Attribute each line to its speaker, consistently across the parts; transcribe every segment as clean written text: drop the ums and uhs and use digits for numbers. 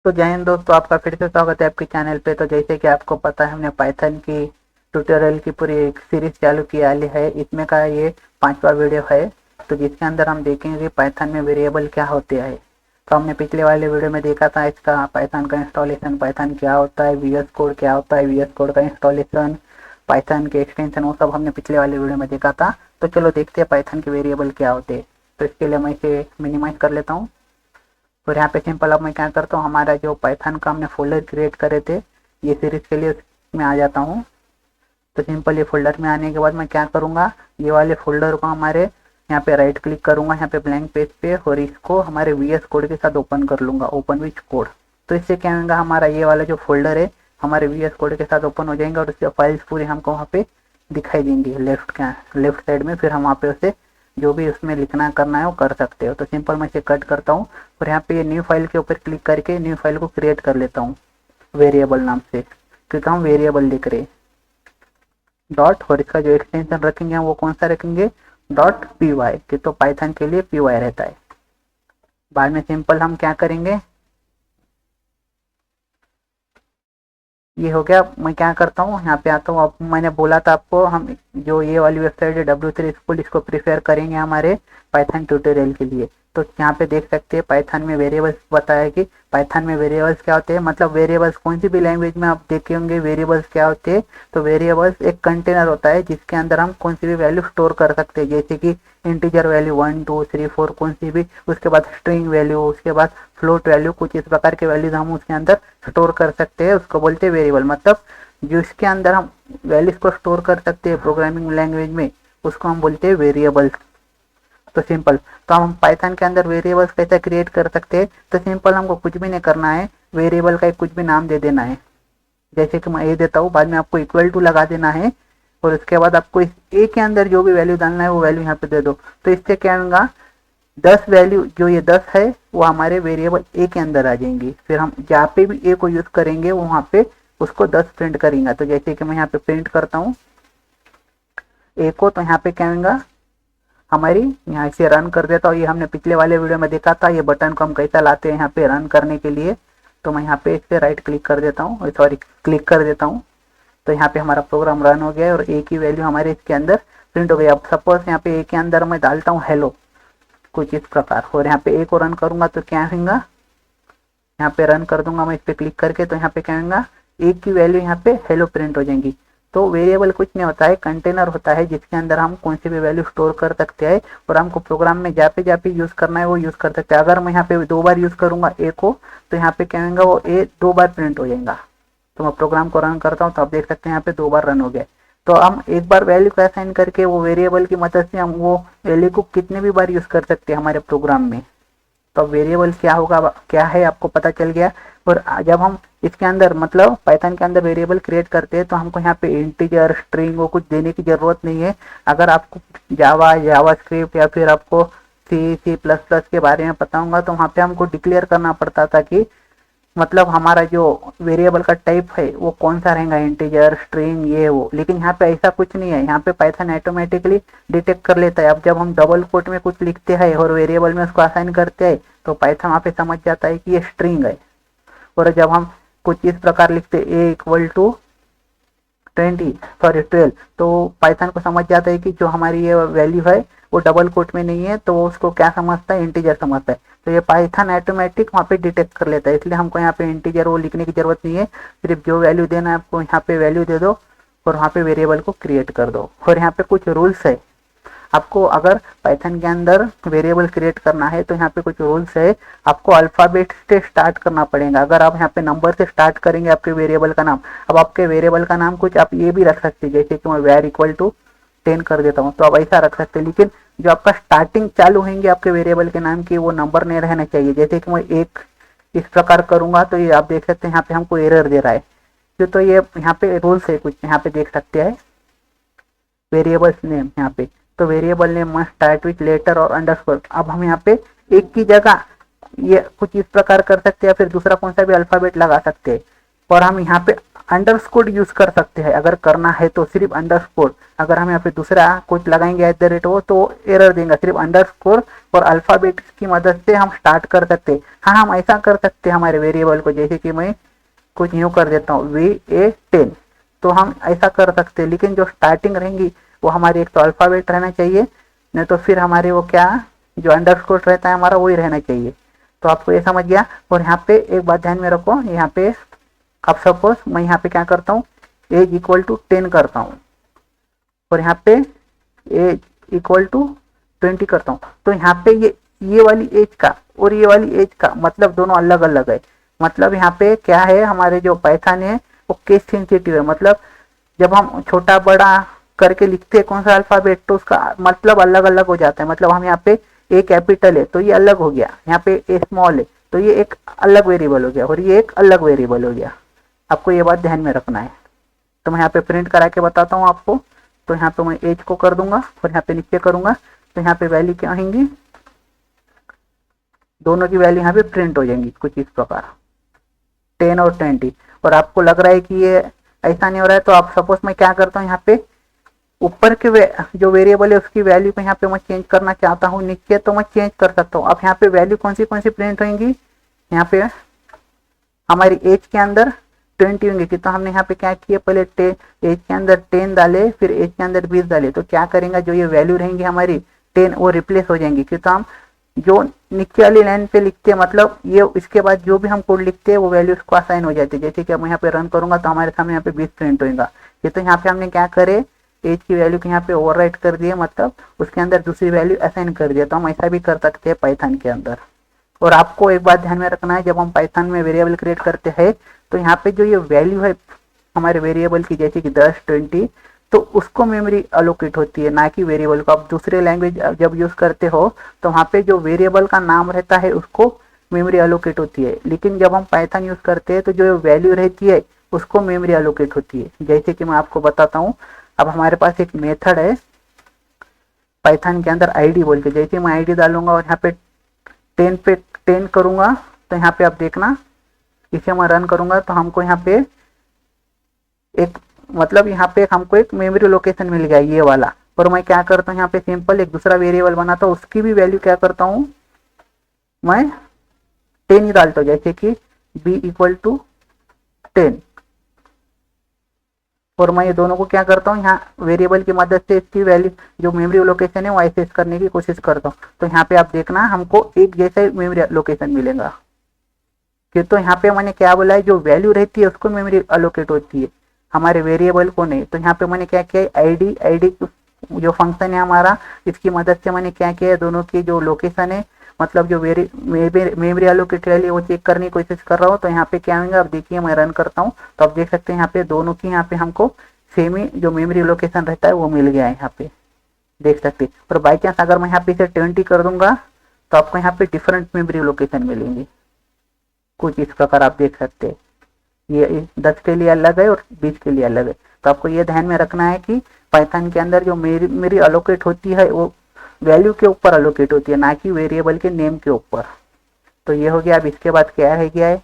Speaker 1: तो जय हिंद दोस्तों, आपका फिर से स्वागत है आपके चैनल पे। तो जैसे कि आपको पता है, हमने पाइथन की ट्यूटोरियल की पूरी एक सीरीज चालू की है। इसमें का ये 5वां वीडियो है। तो जिसके अंदर हम देखेंगे कि पाइथन में वेरिएबल क्या होते हैं। तो हमने पिछले वाले वीडियो में देखा था इसका पाइथन का इंस्टॉलेशन, पाइथन क्या होता है, वीएस कोड क्या होता है, वीएस कोड का इंस्टॉलेशन, पाइथन के एक्सटेंशन, वो सब हमने पिछले वाले वीडियो में देखा था। तो चलो देखते हैं पाइथन के वेरिएबल क्या होते हैं। तो इसके लिए मैं इसे मिनिमाइज कर लेता हूँ। और यहाँ पे सिंपल अब मैं क्या करता हूँ, हमारा जो पाइथन का हमने फोल्डर क्रिएट करे थे ये सीरीज के लिए, उसमें आ जाता हूँ। तो सिंपल ये फोल्डर में आने के बाद मैं क्या करूँगा, ये वाले फोल्डर को हमारे यहाँ पे राइट क्लिक करूँगा यहाँ पे ब्लैंक पेज पे, और इसको हमारे वीएस कोड के साथ ओपन कर लूँगा, ओपन विथ कोड। तो इससे क्या होगा, हमारा ये वाला जो फोल्डर है हमारे वीएस कोड के साथ ओपन हो जाएंगे और उसके फाइल्स पूरी हमको वहाँ पे दिखाई देंगी लेफ्ट साइड में। फिर हम वहाँ पे उसे जो भी उसमें लिखना करना है वो कर सकते हो। तो सिंपल मैं इसे कट करता हूँ और यहाँ पे ये न्यू फाइल के ऊपर क्लिक करके न्यू फाइल को क्रिएट कर लेता हूँ वेरिएबल नाम से, क्योंकि हम वेरिएबल लिख रहे डॉट। और इसका जो एक्सटेंशन रखेंगे हम वो कौन सा रखेंगे, डॉट पी वाई, कि तो पाइथन के लिए पी वाई रहता है। बाद में सिंपल हम क्या करेंगे, ये हो गया। मैं क्या करता हूँ, यहाँ पे आता हूँ। अब मैंने बोला था आपको, हम जो ये वाली वेबसाइट है W3 स्कूल, इसको प्रिफेयर करेंगे हमारे पाइथन ट्यूटोरियल के लिए। तो यहाँ पे देख सकते हैं पाइथन में वेरिएबल्स बताया कि पाइथन में वेरिएबल्स क्या होते हैं, मतलब वेरिएबल्स कोई सी भी लैंग्वेज में आप देखे होंगे वेरिएबल्स क्या होते हैं। तो वेरिएबल्स एक कंटेनर होता है जिसके अंदर हम कौन सी भी वैल्यू स्टोर कर सकते हैं, जैसे कि इंटीजर वैल्यू 1 2 3 4 कौन सी भी, उसके बाद स्ट्रिंग वैल्यू, उसके बाद फ्लोट वैल्यू, कुछ इस प्रकार के वैल्यूज हम उसके अंदर स्टोर कर सकते हैं। उसको बोलते हैं वेरिएबल। मतलब जो इसके अंदर हम वैल्यूज को स्टोर कर सकते हैं प्रोग्रामिंग लैंग्वेज में, उसको हम बोलते हैं वेरिएबल्स। तो सिंपल, तो हम पाइथन के अंदर वेरिएबल्स कैसे क्रिएट कर सकते हैं। तो सिंपल हमको कुछ भी नहीं करना है, वेरिएबल का एक कुछ भी नाम दे देना है। जैसे कि मैं ए देता हूँ, बाद में आपको इक्वल टू लगा देना है, और उसके बाद आपको इस ए के अंदर जो भी वैल्यू डालना है वो वैल्यू यहाँ पे दे दो। तो इससे क्या होगा, 10 वैल्यू, जो ये 10 है वो हमारे वेरिएबल ए के अंदर आ जाएंगी। फिर हम जहाँ पे भी ए को यूज करेंगे वहाँ पे उसको 10 प्रिंट करेंगे। तो जैसे कि मैं यहाँ पे प्रिंट करता हूँ ए को, तो यहाँ पे क्या होगा, हमारी यहाँ से रन कर देता हूँ। ये हमने पिछले वाले वीडियो में देखा था, ये बटन को हम कैसा लाते हैं यहाँ पे रन करने के लिए। तो मैं यहाँ पे इस पे राइट क्लिक कर देता हूँ, सॉरी क्लिक कर देता हूँ। तो यहाँ पे हमारा प्रोग्राम रन हो गया है और ए की वैल्यू हमारे इसके अंदर प्रिंट हो गई। अब सपोज यहाँ पे ए के अंदर मैं डालता हूँ हेलो, कुछ इस प्रकार, और यहाँ पे ए को रन करूंगा तो क्या होगा, यहाँ पे रन कर दूंगा मैं इस पे क्लिक करके, तो यहाँ पे क्या होगा, ए की वैल्यू यहाँ पे हेलो प्रिंट हो जाएंगी। तो वेरिएबल कुछ नहीं होता है, कंटेनर होता है जिसके अंदर हम कौन सी भी वैल्यू स्टोर कर सकते हैं, और हमको प्रोग्राम में जहाँ पे यूज करना है वो यूज कर सकते हैं। अगर मैं यहाँ पे 2 बार यूज करूंगा ए को, तो यहाँ पे क्या होगा, वो ए 2 बार प्रिंट हो जाएगा। तो मैं प्रोग्राम को रन करता हूँ तो आप देख सकते हैं यहाँ पे 2 बार रन हो गया। तो हम एक बार वैल्यू को असाइन करके वो वेरिएबल की मदद से हम वो वैल्यू को कितने भी बार यूज कर सकते हैं हमारे प्रोग्राम में। तो वेरिएबल क्या होगा, क्या है, आपको पता चल गया। और जब हम इसके अंदर मतलब पाइथन के अंदर वेरिएबल क्रिएट करते हैं तो हमको यहाँ पे इंटीजर स्ट्रिंग वो कुछ देने की जरूरत नहीं है। अगर आपको जावा स्क्रिप्ट या फिर आपको सी प्लस प्लस के बारे में पता होगा तो वहाँ पे हमको डिक्लेयर करना पड़ता था कि मतलब हमारा जो वेरिएबल का टाइप है वो कौन सा रहेगा, इंटीजर स्ट्रिंग ये वो। लेकिन यहाँ पे ऐसा कुछ नहीं है, यहाँ पे पाइथन ऑटोमेटिकली डिटेक्ट कर लेता है। अब जब हम डबल कोट में कुछ लिखते हैं और वेरिएबल में उसको असाइन करते हैं तो पाइथन वहाँ पे समझ जाता है कि ये स्ट्रिंग है। और जब हम कुछ इस प्रकार लिखते ए इक्वल टू 12, तो पाइथन को समझ जाता है कि जो हमारी ये वैल्यू है वो डबल कोट में नहीं है, तो वो उसको क्या समझता है, इंटीजर समझता है। तो ये पाइथन ऑटोमेटिक वहाँ पे डिटेक्ट कर लेता है, इसलिए हमको यहाँ पे इंटीजर वो लिखने की जरूरत नहीं है। सिर्फ जो वैल्यू देना है आपको यहाँ पे वैल्यू दे दो और वहाँ पे वेरिएबल को क्रिएट कर दो। और यहाँ पे कुछ रूल्स है, आपको अगर पाइथन के अंदर वेरिएबल क्रिएट करना है तो यहाँ पे कुछ रूल्स है। आपको अल्फाबेट से स्टार्ट करना पड़ेगा। अगर आप यहाँ पे नंबर से स्टार्ट करेंगे आपके वेरिएबल का नाम, अब आपके वेरिएबल का नाम कुछ आप ये भी रख सकते हैं, जैसे कि मैं var इक्वल टू 10 कर देता हूँ, तो आप ऐसा रख सकते हैं। लेकिन जो आपका स्टार्टिंग चालू होंगे आपके वेरिएबल के नाम की, वो नंबर नहीं रहना चाहिए। जैसे कि मैं एक इस प्रकार करूंगा तो ये आप देख सकते हैं यहाँ पे हमको एरर दे रहा है। तो ये यहाँ पे रूल्स है कुछ, यहाँ पे देख सकते हैं वेरिएबल्स नेम यहाँ पे। तो variable name must start with letter और अंडरस्कोर। अब हम यहाँ पे एक की जगह ये कुछ इस प्रकार कर सकते हैं, फिर दूसरा कौन सा भी अल्फाबेट लगा सकते हैं। और हम यहाँ पे अंडरस्कोर यूज कर सकते हैं, अगर करना है तो सिर्फ अंडरस्कोर। अगर हम यहाँ पे दूसरा कुछ लगाएंगे एट द रेट वो तो एरर देगा, सिर्फ अंडरस्कोर और अल्फाबेट की मदद से हम स्टार्ट कर सकते हैं। हाँ, हम ऐसा कर सकते हैं हमारे वेरिएबल को, जैसे कि मैं कुछ यूँ कर देता हूँ VA10, तो हम ऐसा कर सकते हैं। लेकिन जो स्टार्टिंग रहेंगी वो हमारी एक तो अल्फाबेट रहना चाहिए, नहीं तो फिर हमारे वो क्या जो अंडरस्कोर रहता है हमारा वही रहना चाहिए। तो आपको ये समझ गया। और यहाँ पे एक बात ध्यान में रखो, यहाँ पे अब सपोज मैं यहाँ पे क्या करता हूँ, एज इक्वल टू 10 करता हूँ और यहाँ पे एज इक्वल टू 20 करता हूँ, तो यहाँ पे ये वाली एज का और ये वाली एज का मतलब दोनों अलग अलग है। मतलब यहाँ पे क्या है, हमारे जो पाइथन है वो केस सेंसिटिव है। मतलब जब हम छोटा बड़ा करके लिखते हैं कौन सा अल्फाबेट, तो उसका मतलब अलग अलग हो जाता है। मतलब हम यहाँ पे ए कैपिटल है तो ये अलग हो गया, यहाँ पे ए स्मॉल है तो ये एक अलग वेरिएबल हो गया और ये एक अलग वेरिएबल हो गया। आपको ये बात ध्यान में रखना है। तो मैं यहाँ पे प्रिंट करा के बताता हूँ आपको। तो यहाँ पे मैं एज को कर दूंगा और यहाँ पे नीचे करूंगा, तो यहाँ पे वैल्यू क्या आएंगी, दोनों की वैल्यू यहाँ पे प्रिंट हो जाएंगी कुछ इस प्रकार 10 और 20। और आपको लग रहा है कि ये ऐसा नहीं हो रहा है, तो आप सपोज मैं क्या करता हूँ, यहाँ पे ऊपर के जो वेरिएबल है उसकी वैल्यू को यहाँ पे मैं चेंज करना चाहता हूँ नीचे, तो मैं चेंज कर सकता हूँ। अब यहाँ पे वैल्यू कौन सी प्रिंट होंगी, यहाँ पे हमारी एज के अंदर 20 होंगे कि, तो हमने यहाँ पे क्या किया, पहले एज के अंदर 10 डाले, फिर एज के अंदर 20 डाले, तो क्या करेंगे जो ये वैल्यू रहेंगी हमारी 10 वो रिप्लेस हो जाएंगी। क्योंकि हम जो नीचे वाली लाइन पे लिखते हैं, मतलब ये इसके बाद जो भी हम कोड लिखते हैं वो वैल्यू उसको असाइन हो जाती है। जैसे कि मैं यहाँ पे रन करूंगा तो हमारे सामने यहाँ पे 20 प्रिंट होगा। ये तो यहाँ पे हमने क्या करे, एज की वैल्यू को यहाँ पे ओवरराइट कर दिया, मतलब उसके अंदर दूसरी वैल्यू असाइन कर दिया। तो हम ऐसा भी कर सकते हैं पाइथन के अंदर। और आपको एक बात ध्यान में रखना है, जब हम पाइथन में वेरिएबल क्रिएट करते हैं तो यहाँ पे जो ये वैल्यू है हमारे वेरिएबल की, जैसे कि 10 20, तो उसको मेमोरी अलोकेट होती है, ना कि वेरिएबल को। आप दूसरे लैंग्वेज जब यूज करते हो तो वहाँ पे जो वेरिएबल का नाम रहता है उसको मेमोरी अलोकेट होती है, लेकिन जब हम पाइथन यूज करते हैं तो जो वैल्यू रहती है उसको मेमोरी अलोकेट होती है। जैसे कि मैं आपको बताता हूँ, अब हमारे पास एक मेथड है पाइथन के अंदर आईडी बोल के, जैसे मैं आईडी डालूंगा और यहाँ पे 10 करूंगा, तो यहाँ पे आप देखना इसे मैं रन करूंगा तो हमको यहाँ पे एक मतलब यहाँ पे हमको एक मेमोरी लोकेशन मिल गया ये वाला। और मैं क्या करता हूँ, यहाँ पे सिंपल एक दूसरा वेरिएबल बनाता हूँ, उसकी भी वैल्यू क्या करता हूँ, मैं 10 ही डालता हूँ, जैसे कि b इक्वल टू 10। और मैं ये दोनों को क्या करता हूँ, यहाँ वेरिएबल की मदद से इसकी वैल्यू जो मेमोरी लोकेशन है वो एक्सेस करने की कोशिश करता हूँ। तो यहाँ पे आप देखना हमको एक जैसा मेमोरी लोकेशन मिलेगा। कि तो यहाँ पे मैंने क्या बोला है, जो वैल्यू रहती है उसको मेमोरी अलोकेट होती है, हमारे वेरिएबल को नहीं। तो यहाँ पे मैंने क्या किया, आईडी जो फंक्शन है हमारा, इसकी मदद से मैंने क्या किया, दोनों की जो लोकेशन है मतलब जो मेमोरी अलोकेट है वो चेक करने की कोशिश कर रहा हूँ। तो यहाँ पे क्या होगा, अब देखिए मैं रन करता हूँ तो आप देख सकते हैं यहाँ पे दोनों की यहाँ पे हमको सेम ही जो मेमोरी लोकेशन रहता है वो मिल गया है, यहाँ पे देख सकते हैं। और बाई चांस अगर मैं यहाँ पे इसे 20 कर दूंगा तो आपको यहाँ पे डिफरेंट मेमोरी लोकेशन मिलेंगी कुछ इस प्रकार, आप देख सकते हैं। ये 10 के लिए अलग है और 20 के लिए अलग है। तो आपको ये ध्यान में रखना है कि पाइथन के अंदर जो मेरी अलोकेट होती है वो वैल्यू के ऊपर अलोकेट होती है, ना कि वेरिएबल के नेम के ऊपर। तो ये हो गया। अब इसके बाद क्या है गया है,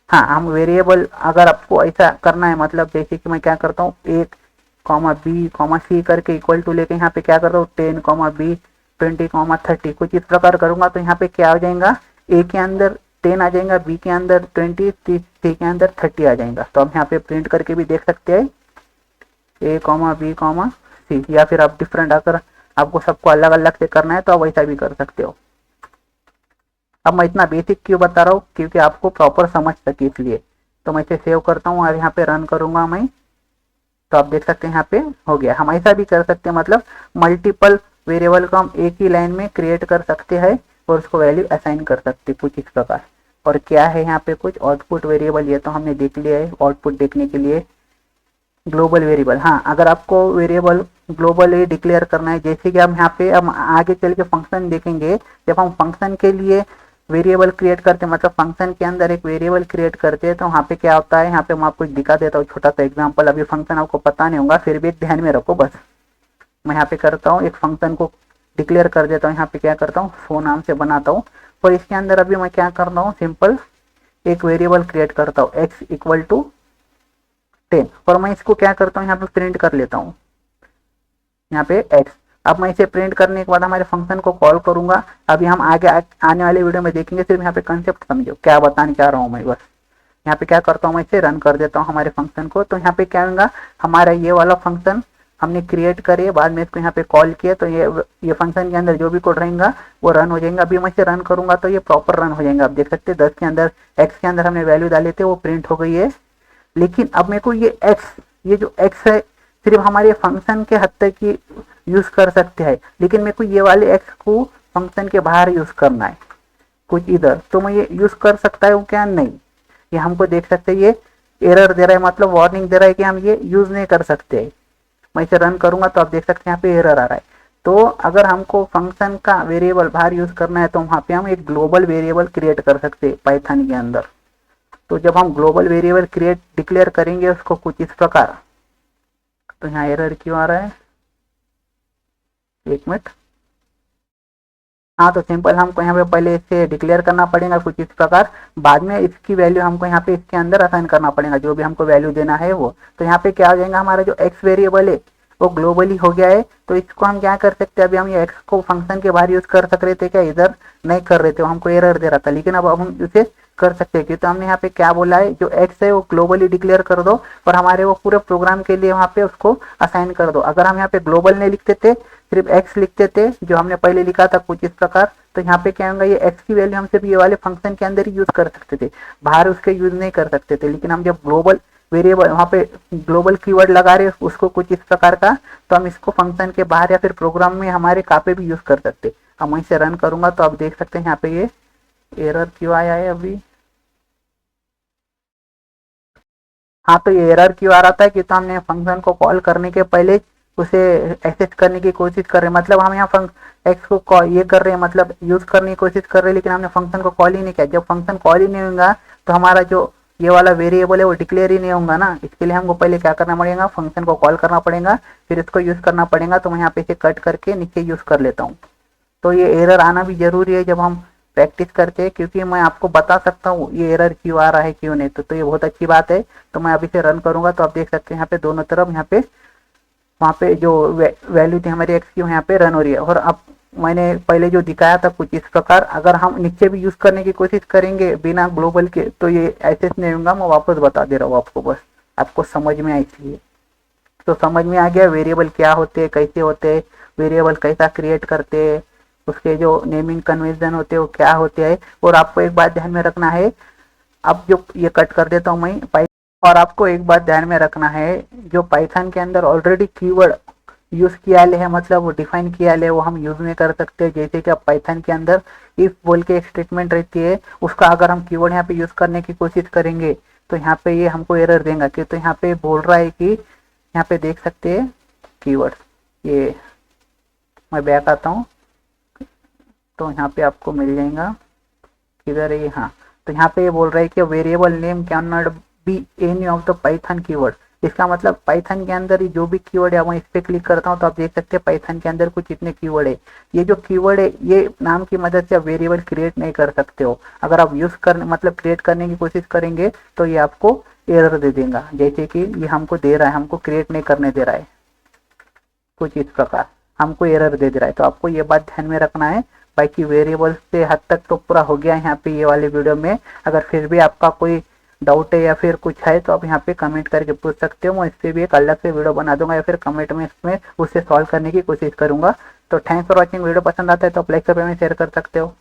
Speaker 1: हाँ हम वेरिएबल अगर आपको ऐसा करना है, मतलब जैसे कि मैं क्या करता हूँ 1 B C करके इक्वल टू लेके यहाँ पे क्या करता हूँ 10 B 20 30 कुछ इस प्रकार करूंगा। तो यहाँ पे क्या हो जाएगा, ए के अंदर 10 आ जाएगा, बी के अंदर 20, सी के अंदर 30 आ जाएगा। तो हम यहाँ पे प्रिंट करके भी देख सकते हैं A B C, या फिर आप डिफरेंट अगर आपको सबको अलग अलग से करना है तो आप वैसा भी कर सकते हो। अब मैं इतना बेसिक क्यों बता रहा हूँ, क्योंकि आपको प्रॉपर समझ सके इसलिए। तो मैं इसे सेव करता हूँ और यहाँ पे रन करूंगा मैं, तो आप देख सकते हैं यहाँ पे हो गया। हम ऐसा भी कर सकते हैं, मतलब मल्टीपल वेरिएबल को हम एक ही लाइन में क्रिएट कर सकते हैं और उसको वैल्यू असाइन कर सकते हैं कुछ इस प्रकार। और क्या है यहाँ पे कुछ आउटपुट वेरिएबल, ये तो हमने देख लिया है। आउटपुट देखने के लिए ग्लोबल वेरिएबल, हाँ अगर आपको वेरिएबल ग्लोबल डिक्लेयर करना है, जैसे कि हम यहाँ पे हम आगे चल के फंक्शन देखेंगे, जब हम फंक्शन के लिए वेरिएबल क्रिएट करते हैं, मतलब फंक्शन के अंदर एक वेरिएबल क्रिएट करते हैं, तो वहाँ पे क्या होता है, यहाँ पे मैं आपको दिखा देता हूँ छोटा सा एग्जांपल। अभी फंक्शन आपको पता नहीं होगा, फिर भी एक ध्यान में रखो बस। मैं यहाँ पे करता हूँ एक फंक्शन को डिक्लेयर कर देता हूँ, यहाँ पे क्या करता हूँ शो नाम से बनाता हूँ। और इसके अंदर अभी मैं क्या करता हूँ, सिंपल एक वेरिएबल क्रिएट करता हूँ x इक्वल टू 10 और मैं इसको क्या करता हूँ यहाँ पे प्रिंट कर लेता हूँ यहाँ पे x। अब मैं इसे प्रिंट करने के बाद हमारे फंक्शन को कॉल करूंगा। अभी हम आगे आने वाले वीडियो में देखेंगे, सिर्फ यहाँ पे कंसेप्ट समझो क्या बताने चाह रहा हूँ मैं बस। यहाँ पे क्या करता हूँ, मैं इसे रन कर देता हूँ हमारे फंक्शन को। तो यहाँ पे क्या होगा, हमारा ये वाला फंक्शन हमने क्रिएट करे, बाद में इसको यहाँ पे कॉल किया, तो ये फंक्शन के अंदर जो भी कोड रहेगा वो रन हो जाएगा। अभी मैं इसे रन करूंगा तो ये प्रॉपर रन हो जाएगा। आप देख सकते हैं 10 के अंदर x के अंदर हमने वैल्यू डाले थे, वो प्रिंट हो गई है। लेकिन अब मेरे को ये जो x है सिर्फ हमारे फंक्शन के हद तक ही यूज कर सकते हैं, लेकिन मेरे को ये वाले x को फंक्शन के बाहर यूज करना है कुछ इधर, तो मैं ये यूज कर सकता हूँ क्या? नहीं। ये हमको देख सकते हैं, ये एरर दे रहा है, मतलब वार्निंग दे रहा है कि हम ये यूज नहीं कर सकते। मैं इसे रन करूंगा तो आप देख सकते हैं यहाँ पे एरर आ रहा है। तो अगर हमको फंक्शन का वेरिएबल बाहर यूज करना है तो वहां पे हम एक ग्लोबल वेरिएबल क्रिएट कर सकते हैं पाइथन के अंदर। तो जब हम ग्लोबल वेरिएबल डिक्लेयर करेंगे उसको कुछ इस प्रकार, तो यहाँ एरर क्यों आ रहा है, एक मिनट। हाँ, तो सिंपल हमको यहाँ पे पहले इसे डिक्लेयर करना पड़ेगा कुछ इस प्रकार, बाद में इसकी वैल्यू हमको यहाँ पे इसके अंदर असाइन करना पड़ेगा, जो भी हमको वैल्यू देना है वो। तो यहाँ पे क्या हो जाएगा, हमारा जो एक्स वेरिएबल है वो ग्लोबली हो गया है। तो इसको हम क्या कर सकते हैं, अभी हम ये एक्स को फंक्शन के बाहर यूज कर सक रहे थे क्या? इधर नहीं कर रहे थे, हमको एरर दे रहा था, लेकिन अब हम इसे कर सकते हैं। क्योंकि हमने यहाँ पे क्या बोला है, जो एक्स है वो ग्लोबली डिक्लेयर कर दो और हमारे वो पूरे प्रोग्राम के लिए वहाँ पे उसको असाइन कर दो। अगर हम यहाँ पे ग्लोबल नहीं लिखते थे, सिर्फ एक्स लिखते थे जो हमने पहले लिखा था कुछ इस प्रकार, तो यहाँ पे क्या होगा, ये एक्स की वैल्यू हम सिर्फ ये वाले फंक्शन के अंदर ही यूज कर सकते थे, बाहर उसके यूज नहीं कर सकते थे। लेकिन हम जब ग्लोबल वेरिएबल वहाँ पे ग्लोबल कीवर्ड लगा रहे उसको कुछ इस प्रकार का, तो हम इसको फंक्शन के बाहर या फिर प्रोग्राम में हमारे पे भी यूज कर सकते। अब मैं इसे रन करूंगा तो आप देख सकते हैं यहाँ पे ये एरर क्यों आया है अभी। हाँ, तो ये एरर क्यों आ रहा था कि तो हमने फंक्शन को कॉल करने के पहले उसे एक्सेस करने की कोशिश कर रहे हैं, मतलब हम यहाँ एक्स को ये कर रहे हैं, मतलब यूज करने की कोशिश कर रहे हैं, लेकिन हमने फंक्शन को कॉल ही नहीं किया। जब फंक्शन कॉल ही नहीं होगा तो हमारा जो ये वाला वेरिएबल है वो डिक्लेयर ही नहीं होगा ना। इसके लिए हमको पहले क्या करना पड़ेगा, फंक्शन को कॉल करना पड़ेगा, फिर इसको यूज करना पड़ेगा। तो मैं यहाँ पे इसे कट करके नीचे यूज कर लेता हूँ। तो ये एरर आना भी जरूरी है जब हम प्रैक्टिस करते हैं, क्योंकि मैं आपको बता सकता हूँ ये एरर क्यों आ रहा है क्यों नहीं। तो ये बहुत अच्छी बात है। तो मैं अभी से रन करूंगा तो आप देख सकते हैं यहाँ पे दोनों तरफ यहाँ पे वहाँ पे जो वैल्यू थी हमारी एक्स की यहाँ पे रन हो रही है। और अब मैंने पहले जो दिखाया था कुछ इस प्रकार, अगर हम नीचे भी यूज करने की कोशिश करेंगे बिना ग्लोबल के तो ये ऐसे नहीं होगा। मैं वापस बता दे रहा हूँ आपको, बस आपको समझ में आए इसलिए। तो समझ में आ गया वेरिएबल क्या होते हैं, कैसे होते हैं, वेरिएबल कैसा क्रिएट करते हैं, उसके जो नेमिंग कन्वेंशन होते हैं वो क्या होते हैं। और आपको एक बात ध्यान में रखना है, अब जो ये कट कर देता हूँ मैं, और आपको एक बात ध्यान में रखना है, जो पाइथन के अंदर ऑलरेडी कीवर्ड यूज किया है, मतलब वो डिफाइन किया है, वो हम यूज नहीं कर सकते। जैसे कि अब पाइथन के अंदर इफ बोल के एक स्टेटमेंट रहती है, उसका अगर हम कीवर्ड यहाँ पे यूज करने की कोशिश करेंगे तो यहाँ पे ये हमको एरर देगा। क्यों? तो यहाँ पे बोल रहा है कि यहाँ पे देख सकते हैं कीवर्ड, ये मैं बैक आता हूँ तो यहाँ पे आपको मिल जाएगा, किधर है, हाँ। तो यहाँ पे ये बोल रहा है कि variable name can not be any of the Python keyword. इसका मतलब पाइथन के अंदर जो भी कीवर्ड है, मैं इस पे क्लिक करता हूँ तो आप देख सकते हैं पाइथन के अंदर कुछ इतने कीवर्ड है। ये जो कीवर्ड है ये नाम की मदद से आप वेरिएबल क्रिएट नहीं कर सकते हो। अगर आप यूज करने मतलब क्रिएट करने की कोशिश करेंगे तो ये आपको एरर दे देगा, जैसे कि ये हमको दे रहा है, हमको क्रिएट नहीं करने दे रहा है, कुछ इस प्रकार हमको एरर दे रहा है। तो आपको ये बात ध्यान में रखना है। बाकी वेरिएबल से हद तक तो पूरा हो गया है यहाँ पे ये वाले वीडियो में। अगर फिर भी आपका कोई डाउट है या फिर कुछ है तो आप यहाँ पे कमेंट करके पूछ सकते हो। मैं इस पर भी एक अलग से वीडियो बना दूंगा या फिर कमेंट में इसमें उससे सॉल्व करने की कोशिश करूंगा। तो थैंक्स फॉर वॉचिंग। वीडियो पसंद आता है तो आप लाइक कर शेयर कर सकते हो।